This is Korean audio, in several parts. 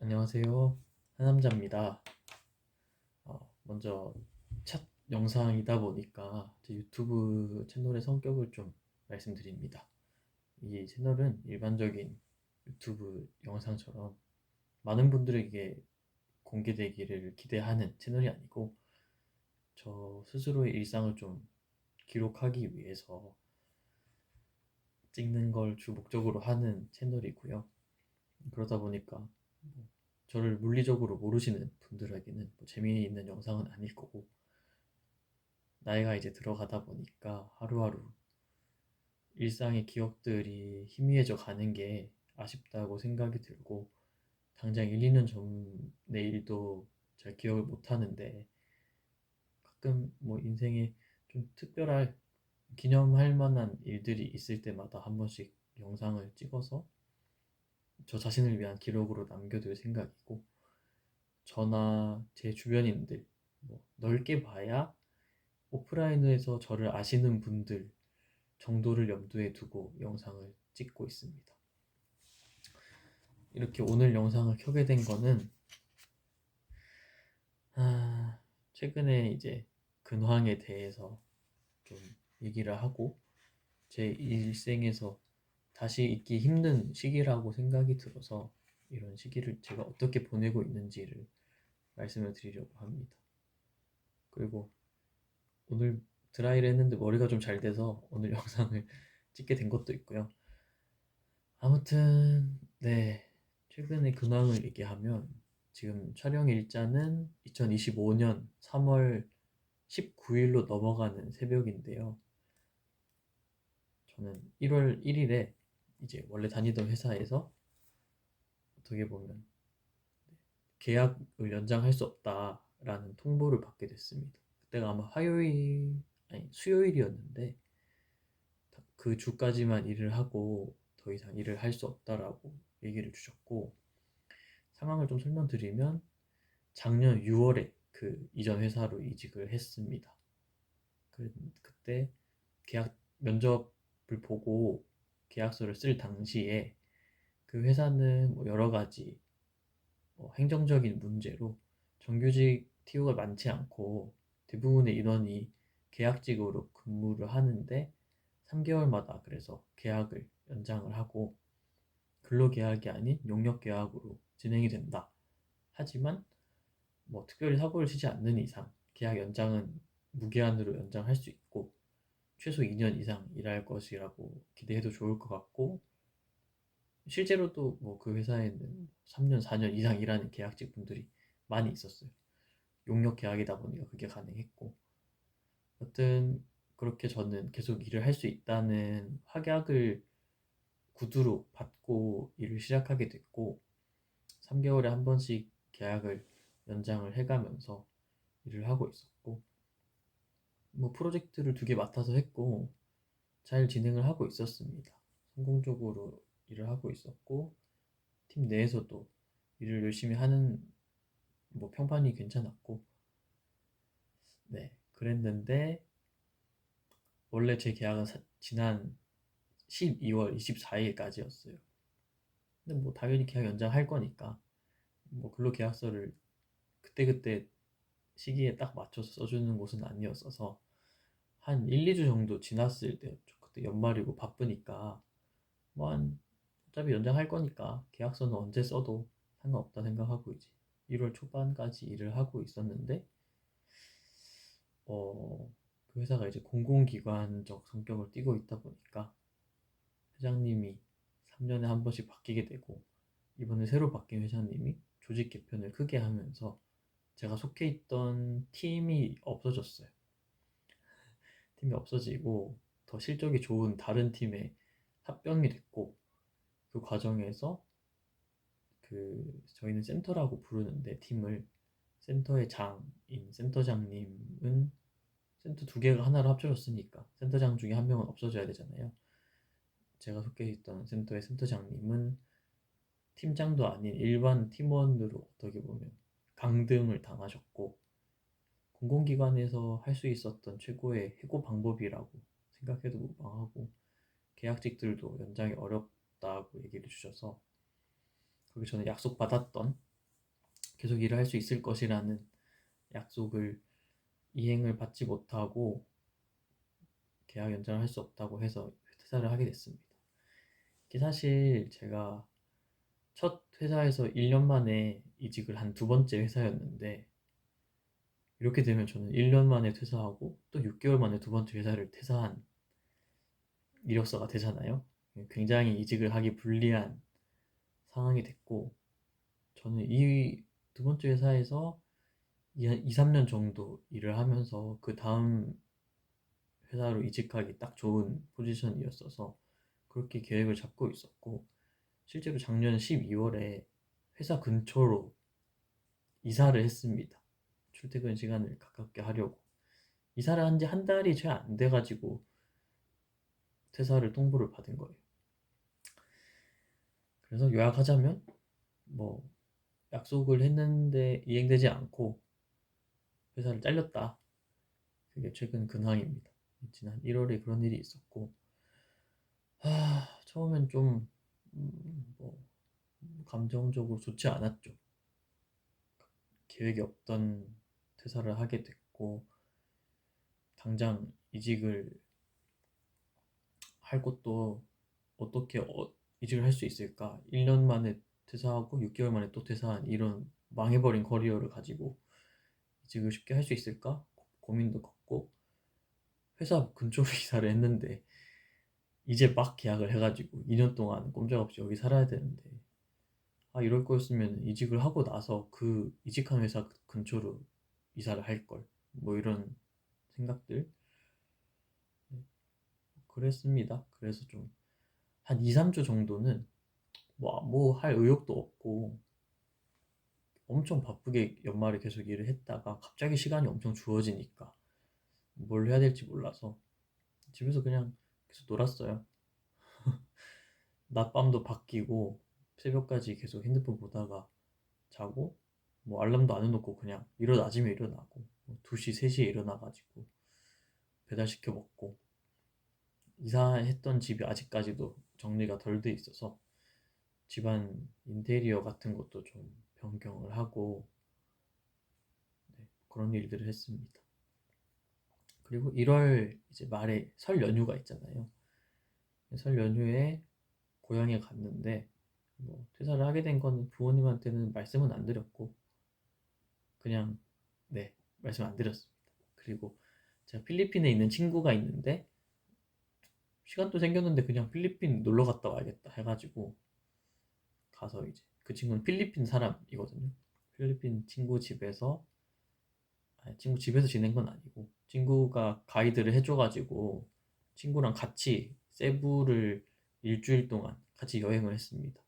안녕하세요. 하남자입니다. 먼저 첫 영상이다 보니까 제 유튜브 채널의 성격을 좀 말씀드립니다. 이 채널은 일반적인 유튜브 영상처럼 많은 분들에게 공개되기를 기대하는 채널이 아니고 저 스스로의 일상을 좀 기록하기 위해서 찍는 걸 주 목적으로 하는 채널이고요. 그러다 보니까 뭐 저를 물리적으로 모르시는 분들에게는 뭐 재미있는 영상은 아닐 거고, 나이가 이제 들어가다 보니까 하루하루 일상의 기억들이 희미해져 가는 게 아쉽다고 생각이 들고, 당장 1, 2년 전의 일도 잘 기억을 못 하는데 가끔 뭐 인생에 좀 특별할 기념할 만한 일들이 있을 때마다 한 번씩 영상을 찍어서 저 자신을 위한 기록으로 남겨둘 생각이고, 저나 제 주변인들, 뭐 넓게 봐야 오프라인에서 저를 아시는 분들 정도를 염두에 두고 영상을 찍고 있습니다. 이렇게 오늘 영상을 켜게 된 거는 최근에 이제 근황에 대해서 좀 얘기를 하고, 제 일생에서 다시 있기 힘든 시기라고 생각이 들어서 이런 시기를 제가 어떻게 보내고 있는지를 말씀을 드리려고 합니다. 그리고 오늘 드라이를 했는데 머리가 좀 잘 돼서 오늘 영상을 찍게 된 것도 있고요. 아무튼 네, 최근의 근황을 얘기하면 지금 촬영 일자는 2025년 3월 19일로 넘어가는 새벽인데요. 저는 1월 1일에 이제 원래 다니던 회사에서 어떻게 보면 계약을 연장할 수 없다라는 통보를 받게 됐습니다. 그때가 아마 화요일, 아니 수요일이었는데 그 주까지만 일을 하고 더 이상 일을 할 수 없다라고 얘기를 주셨고, 상황을 좀 설명드리면 작년 6월에 그 이전 회사로 이직을 했습니다. 그때 계약 면접을 보고 계약서를 쓸 당시에 그 회사는 뭐 여러 가지 행정적인 문제로 정규직 TO가 많지 않고 대부분의 인원이 계약직으로 근무를 하는데 3개월마다 그래서 계약을 연장을 하고 근로계약이 아닌 용역계약으로 진행이 된다. 하지만 뭐 특별히 사고를 치지 않는 이상 계약 연장은 무기한으로 연장할 수 있고 최소 2년 이상 일할 것이라고 기대해도 좋을 것 같고, 실제로도 뭐 그 회사에는 3년, 4년 이상 일하는 계약직 분들이 많이 있었어요. 용역 계약이다 보니까 그게 가능했고, 여튼 그렇게 저는 계속 일을 할 수 있다는 확약을 구두로 받고 일을 시작하게 됐고, 3개월에 한 번씩 계약을 연장을 해가면서 일을 하고 있었고, 뭐 프로젝트를 2개 맡아서 했고 잘 진행을 하고 있었습니다. 성공적으로 일을 하고 있었고 팀 내에서도 일을 열심히 하는 뭐 평판이 괜찮았고, 네, 그랬는데 원래 제 계약은 지난 12월 24일까지였어요. 근데 뭐 당연히 계약 연장할 거니까 뭐 근로계약서를 그때그때 시기에 딱 맞춰서 써주는 곳은 아니었어서 한 1, 2주 정도 지났을 때였죠. 그때 연말이고 바쁘니까 뭐 한 어차피 연장할 거니까 계약서는 언제 써도 상관없다 생각하고 이제 1월 초반까지 일을 하고 있었는데, 그 회사가 이제 공공기관적 성격을 띠고 있다 보니까 회장님이 3년에 한 번씩 바뀌게 되고, 이번에 새로 바뀐 회장님이 조직 개편을 크게 하면서 제가 속해 있던 팀이 없어졌어요. 팀이 없어지고 더 실적이 좋은 다른 팀에 합병이 됐고, 그 과정에서 저희는 센터라고 부르는데 팀을, 센터의 장인 센터장님은 센터 2개가 하나로 합쳐졌으니까 센터장 중에 한 명은 없어져야 되잖아요. 제가 속해 있던 센터의 센터장님은 팀장도 아닌 일반 팀원으로 어떻게 보면 강등을 당하셨고, 공공기관에서 할 수 있었던 최고의 해고 방법이라고 생각해도 무방하고 계약직들도 연장이 어렵다고 얘기를 주셔서, 그게 저는 약속받았던 계속 일을 할 수 있을 것이라는 약속을 이행을 받지 못하고 계약 연장을 할 수 없다고 해서 퇴사를 하게 됐습니다. 이게 사실 제가 첫 회사에서 1년 만에 이직을 한 두 번째 회사였는데, 이렇게 되면 저는 1년 만에 퇴사하고 또 6개월 만에 두 번째 회사를 퇴사한 이력서가 되잖아요. 굉장히 이직을 하기 불리한 상황이 됐고, 저는 이 두 번째 회사에서 2, 3년 정도 일을 하면서 그 다음 회사로 이직하기 딱 좋은 포지션이었어서 그렇게 계획을 잡고 있었고, 실제로 작년 12월에 회사 근처로 이사를 했습니다. 출퇴근 시간을 가깝게 하려고. 이사를 한 지 한 달이 채 안 돼가지고 퇴사를 통보를 받은 거예요. 그래서 요약하자면, 뭐 약속을 했는데 이행되지 않고 회사를 잘렸다. 그게 최근 근황입니다. 지난 1월에 그런 일이 있었고, 처음엔 좀 뭐 감정적으로 좋지 않았죠. 계획이 없던 퇴사를 하게 됐고, 당장 이직을 할 것도 어떻게 이직을 할 수 있을까? 1년 만에 퇴사하고 6개월 만에 또 퇴사한 이런 망해버린 커리어를 가지고 이직을 쉽게 할 수 있을까? 고민도 컸고, 회사 근처로 이사를 했는데 이제 막 계약을 해가지고 2년 동안 꼼짝없이 여기 살아야 되는데, 이럴 거였으면 이직을 하고 나서 그 이직한 회사 근처로 이사를 할 걸. 뭐 이런 생각들. 네, 그랬습니다. 그래서 좀 한 2, 3주 정도는 뭐 할 의욕도 없고 엄청 바쁘게 연말에 계속 일을 했다가 갑자기 시간이 엄청 주어지니까 뭘 해야 될지 몰라서 집에서 그냥 계속 놀았어요. 낮밤도 바뀌고 새벽까지 계속 핸드폰 보다가 자고, 뭐 알람도 안 해놓고 그냥 일어나지면 일어나고, 뭐 2시, 3시에 일어나가지고 배달시켜 먹고. 이사했던 집이 아직까지도 정리가 덜 돼 있어서 집안 인테리어 같은 것도 좀 변경을 하고, 네, 그런 일들을 했습니다. 그리고 1월 이제 말에 설 연휴가 있잖아요. 설 연휴에 고향에 갔는데, 뭐 퇴사를 하게 된 거는 부모님한테는 말씀은 안 드렸고, 그냥, 네, 말씀 안 드렸습니다. 그리고 제가 필리핀에 있는 친구가 있는데 시간도 생겼는데 그냥 필리핀 놀러 갔다 와야겠다 해가지고 가서, 이제 그 친구는 필리핀 사람이거든요. 필리핀 친구 집에서, 아니, 친구 집에서 지낸 건 아니고 친구가 가이드를 해줘가지고 친구랑 같이 세부를 일주일 동안 같이 여행을 했습니다.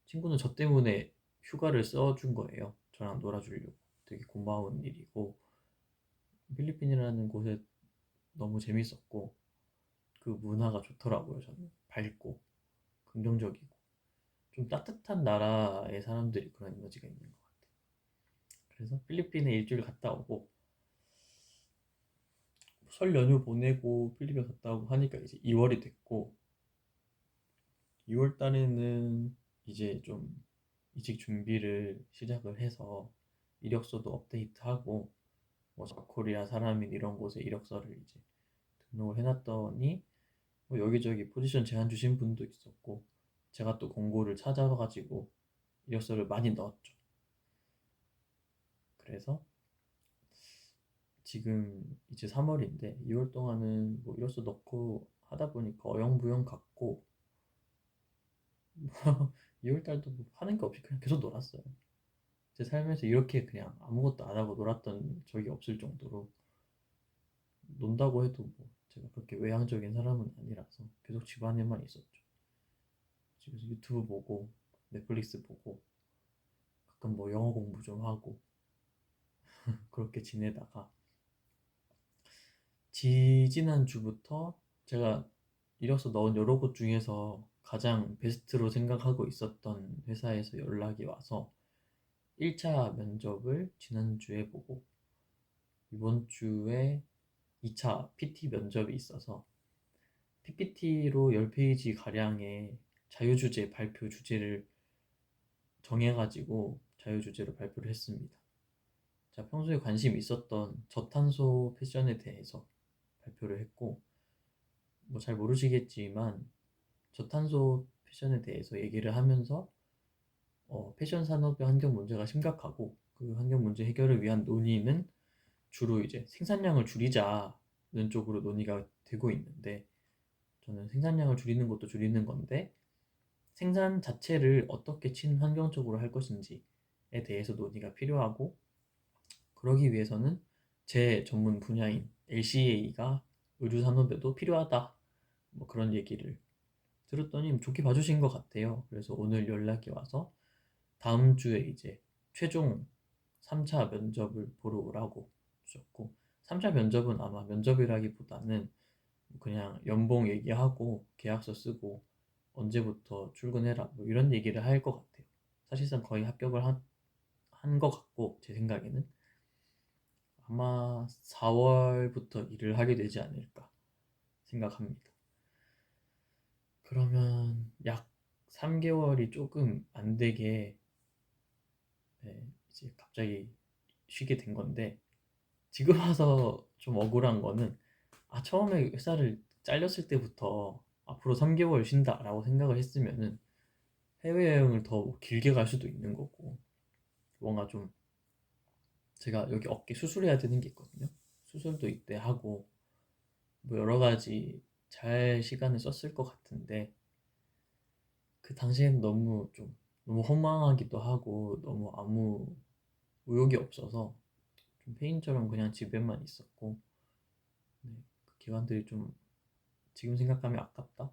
친구는 저 때문에 휴가를 써준 거예요. 저랑 놀아주려고. 되게 고마운 일이고, 필리핀이라는 곳에 너무 재밌었고 그 문화가 좋더라고요. 저는 밝고 긍정적이고 좀 따뜻한 나라의 사람들이 그런 에너지가 있는 것 같아요. 그래서 필리핀에 일주일 갔다 오고, 설 연휴 보내고 필리핀 갔다 오고 하니까 이제 2월이 됐고, 2월 달에는 이제 좀 이직 준비를 시작을 해서 이력서도 업데이트하고, 뭐 코리아 사람인 이런 곳에 이력서를 이제 등록을 해놨더니 뭐 여기저기 포지션 제안 주신 분도 있었고, 제가 또 공고를 찾아가지고 이력서를 많이 넣었죠. 그래서 지금 이제 3월인데 2월 동안은 뭐 이력서 넣고 하다 보니까 어영부영 갔고, 2월 달도 뭐 하는 게 없이 그냥 계속 놀았어요. 제 삶에서 이렇게 그냥 아무것도 안 하고 놀았던 적이 없을 정도로, 논다고 해도 뭐 제가 그렇게 외향적인 사람은 아니라서 계속 집 안에만 있었죠. 집에서 유튜브 보고 넷플릭스 보고 가끔 뭐 영어 공부 좀 하고 그렇게 지내다가, 지지난주부터 제가 이력서 넣은 여러 곳 중에서 가장 베스트로 생각하고 있었던 회사에서 연락이 와서 1차 면접을 지난주에 보고, 이번 주에 2차 PT 면접이 있어서 PPT로 10페이지 가량의 자유주제 발표 주제를 정해가지고 자유주제로 발표를 했습니다. 제가 평소에 관심 있었던 저탄소 패션에 대해서 발표를 했고, 뭐 잘 모르시겠지만 저탄소 패션에 대해서 얘기를 하면서 패션 산업의 환경 문제가 심각하고, 그 환경 문제 해결을 위한 논의는 주로 이제 생산량을 줄이자는 쪽으로 논의가 되고 있는데, 저는 생산량을 줄이는 것도 줄이는 건데 생산 자체를 어떻게 친환경적으로 할 것인지에 대해서 논의가 필요하고, 그러기 위해서는 제 전문 분야인 LCA가 의류 산업에도 필요하다, 뭐 그런 얘기를 들었더니 좋게 봐주신 것 같아요. 그래서 오늘 연락이 와서 다음 주에 이제 최종 3차 면접을 보러 오라고 주셨고, 3차 면접은 아마 면접이라기보다는 그냥 연봉 얘기하고 계약서 쓰고 언제부터 출근해라 뭐 이런 얘기를 할 것 같아요. 사실상 거의 합격을 한 것 같고, 제 생각에는 아마 4월부터 일을 하게 되지 않을까 생각합니다. 그러면 약 3개월이 조금 안 되게, 네, 이제 갑자기 쉬게 된 건데, 지금 와서 좀 억울한 거는, 처음에 회사를 잘렸을 때부터 앞으로 3개월 쉰다라고 생각을 했으면은 해외여행을 더 길게 갈 수도 있는 거고, 뭔가 좀 제가 여기 어깨 수술해야 되는 게 있거든요. 수술도 이때 하고 뭐 여러 가지 잘 시간을 썼을 것 같은데, 그 당시엔 너무 허망하기도 하고 너무 아무 의욕이 없어서 좀 페인처럼 그냥 집에만 있었고, 네, 그 기간들이 좀 지금 생각하면 아깝다.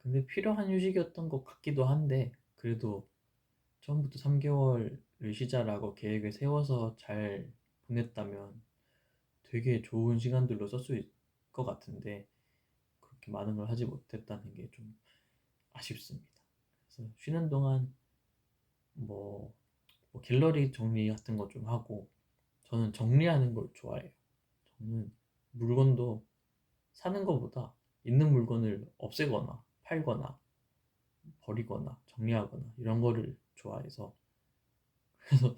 근데 필요한 휴식이었던 것 같기도 한데, 그래도 처음부터 3개월을 쉬자라고 계획을 세워서 잘 보냈다면 되게 좋은 시간들로 썼을 것 같은데, 그렇게 많은 걸 하지 못했다는 게 좀 아쉽습니다. 그래서 쉬는 동안 뭐, 뭐 갤러리 정리 같은 거 좀 하고, 저는 정리하는 걸 좋아해요. 저는 물건도 사는 것보다 있는 물건을 없애거나 팔거나 버리거나 정리하거나 이런 거를 좋아해서, 그래서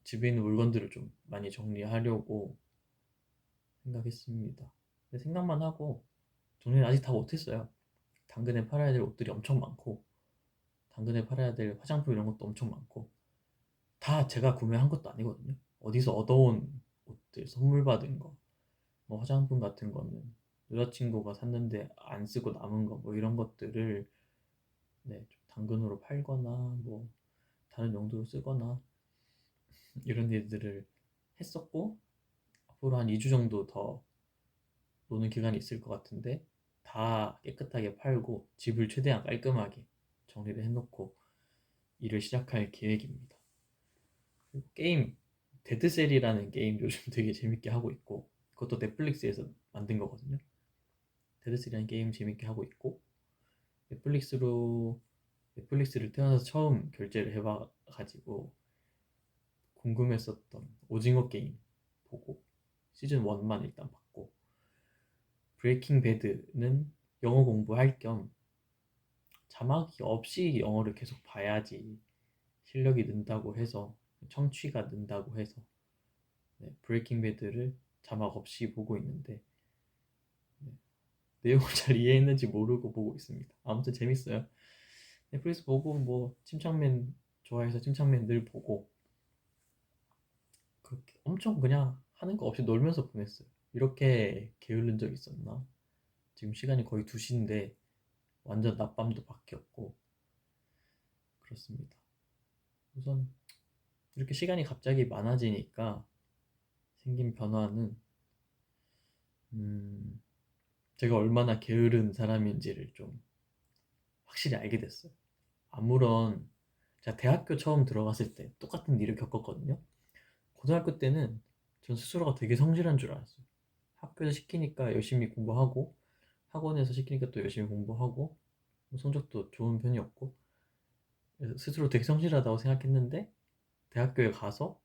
집에 있는 물건들을 좀 많이 정리하려고 생각했습니다. 근데 생각만 하고 정리를 아직 다 못했어요. 당근에 팔아야 될 옷들이 엄청 많고, 당근에 팔아야 될 화장품 이런 것도 엄청 많고, 다 제가 구매한 것도 아니거든요. 어디서 얻어온 옷들, 선물 받은 거, 뭐 화장품 같은 거는 여자친구가 샀는데 안 쓰고 남은 거, 뭐 이런 것들을, 네, 좀 당근으로 팔거나 뭐 다른 용도로 쓰거나 이런 일들을 했었고, 앞으로 한 2주 정도 더 노는 기간이 있을 것 같은데, 다 깨끗하게 팔고 집을 최대한 깔끔하게 정리를 해놓고 일을 시작할 계획입니다. 그리고 게임, 데드셀이라는 게임 요즘 되게 재밌게 하고 있고, 그것도 넷플릭스에서 만든 거거든요. 데드셀이라는 게임 재밌게 하고 있고, 넷플릭스를 태어나서 처음 결제를 해봐가지고 궁금했었던 오징어 게임 보고 시즌 1만 일단 봤고, 브레이킹 배드는 영어 공부할 겸 자막이 없이 영어를 계속 봐야지 실력이 는다고 해서, 청취가 는다고 해서, 네, 브레이킹 배드를 자막 없이 보고 있는데, 네, 내용을 잘 이해했는지 모르고 보고 있습니다. 아무튼 재밌어요. 넷플릭스 보고 뭐 침착맨 좋아해서 침착맨 늘 보고, 그렇게 엄청 그냥 하는 거 없이 놀면서 보냈어요. 이렇게 게으른 적 있었나? 지금 시간이 거의 2시인데 완전 낮밤도 바뀌었고 그렇습니다. 우선 이렇게 시간이 갑자기 많아지니까 생긴 변화는, 음, 제가 얼마나 게으른 사람인지를 좀 확실히 알게 됐어요. 아무런 제가 대학교 처음 들어갔을 때 똑같은 일을 겪었거든요. 고등학교 때는 전 스스로가 되게 성실한 줄 알았어요. 학교에서 시키니까 열심히 공부하고, 학원에서 시키니까 또 열심히 공부하고, 뭐 성적도 좋은 편이었고, 그래서 스스로 되게 성실하다고 생각했는데, 대학교에 가서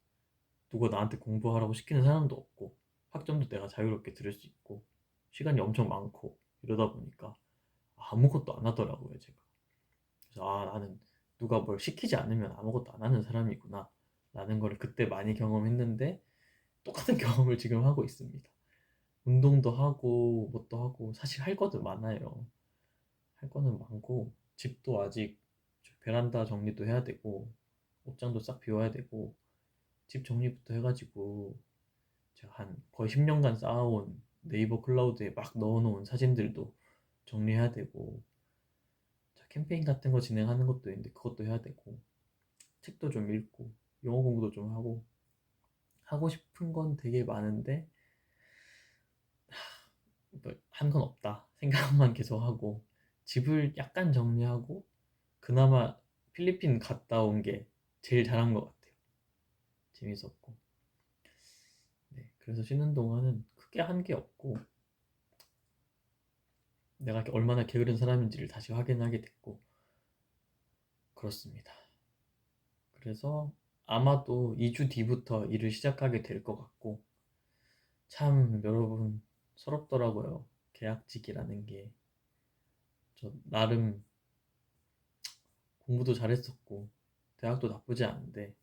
누가 나한테 공부하라고 시키는 사람도 없고, 학점도 내가 자유롭게 들을 수 있고, 시간이 엄청 많고, 이러다 보니까 아무것도 안 하더라고요, 제가. 그래서 나는 누가 뭘 시키지 않으면 아무것도 안 하는 사람이구나 라는 걸 그때 많이 경험했는데 똑같은 경험을 지금 하고 있습니다. 운동도 하고 뭣도 하고 사실 할 것도 많아요. 할 거는 많고 집도 아직 베란다 정리도 해야 되고 옷장도 싹 비워야 되고 집 정리부터 해가지고 제가 한 거의 10년간 쌓아온 네이버 클라우드에 막 넣어놓은 사진들도 정리해야 되고 캠페인 같은 거 진행하는 것도 있는데 그것도 해야 되고 책도 좀 읽고 영어 공부도 좀 하고 하고 싶은 건 되게 많은데 한 건 없다 생각만 계속 하고 집을 약간 정리하고 그나마 필리핀 갔다 온 게 제일 잘한 것 같아요. 재밌었고 네, 그래서 쉬는 동안은 크게 한 게 없고 내가 얼마나 게으른 사람인지를 다시 확인하게 됐고 그렇습니다. 그래서 아마도 2주 뒤부터 일을 시작하게 될 것 같고 참 여러분 서럽더라고요. 계약직이라는 게 저 나름 공부도 잘했었고 대학도 나쁘지 않은데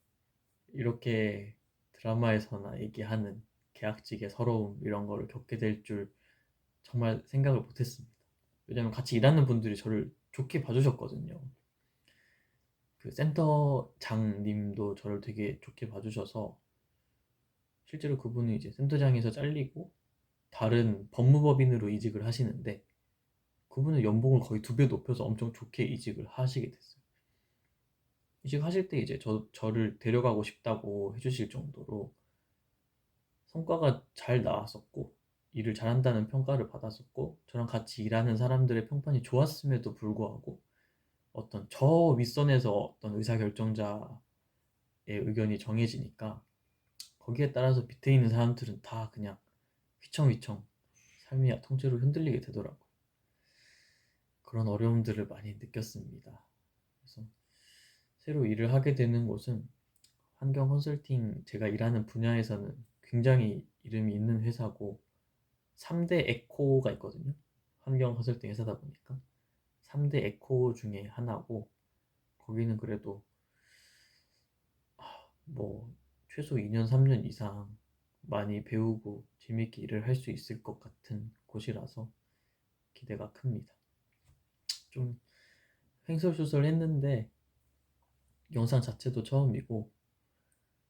이렇게 드라마에서나 얘기하는 계약직의 서러움 이런 거를 겪게 될 줄 정말 생각을 못했습니다. 왜냐면 같이 일하는 분들이 저를 좋게 봐주셨거든요. 그 센터장님도 저를 되게 좋게 봐주셔서 실제로 그분은 이제 센터장에서 잘리고 다른 법무법인으로 이직을 하시는데 그분은 연봉을 거의 2배 높여서 엄청 좋게 이직을 하시게 됐어요. 이직하실 때 이제 저를 데려가고 싶다고 해주실 정도로 성과가 잘 나왔었고 일을 잘한다는 평가를 받았었고 저랑 같이 일하는 사람들의 평판이 좋았음에도 불구하고 어떤 저 윗선에서 어떤 의사결정자의 의견이 정해지니까 거기에 따라서 밑에 있는 사람들은 다 그냥 휘청휘청 삶이 통째로 흔들리게 되더라고요. 그런 어려움들을 많이 느꼈습니다. 그래서 새로 일을 하게 되는 곳은 환경 컨설팅 제가 일하는 분야에서는 굉장히 이름이 있는 회사고 3대 에코가 있거든요. 환경 컨설팅 회사다 보니까 3대 에코 중에 하나고 거기는 그래도 뭐 최소 2년 3년 이상 많이 배우고 재밌게 일을 할 수 있을 것 같은 곳이라서 기대가 큽니다. 좀 횡설수설했는데 영상 자체도 처음이고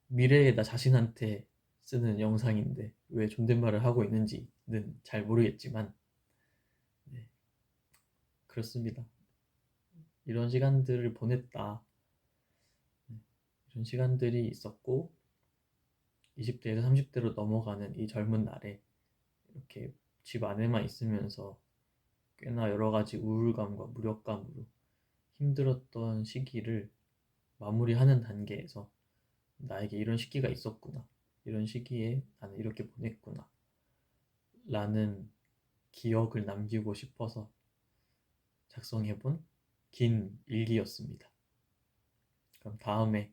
미래의 나 자신한테 쓰는 영상인데 왜 존댓말을 하고 있는지는 잘 모르겠지만 네, 그렇습니다. 이런 시간들을 보냈다. 네, 이런 시간들이 있었고 20대에서 30대로 넘어가는 이 젊은 날에 이렇게 집 안에만 있으면서 꽤나 여러 가지 우울감과 무력감으로 힘들었던 시기를 마무리하는 단계에서 나에게 이런 시기가 있었구나. 이런 시기에 나는 이렇게 보냈구나. 라는 기억을 남기고 싶어서 작성해본 긴 일기였습니다. 그럼 다음에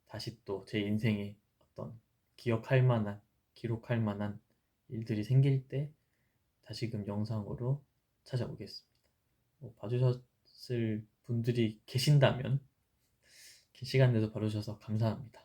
다시 또 제 인생에 어떤 기억할 만한, 기록할 만한 일들이 생길 때 다시금 영상으로 찾아오겠습니다. 뭐 봐주셨을 분들이 계신다면 시간 내서 봐주셔서 감사합니다.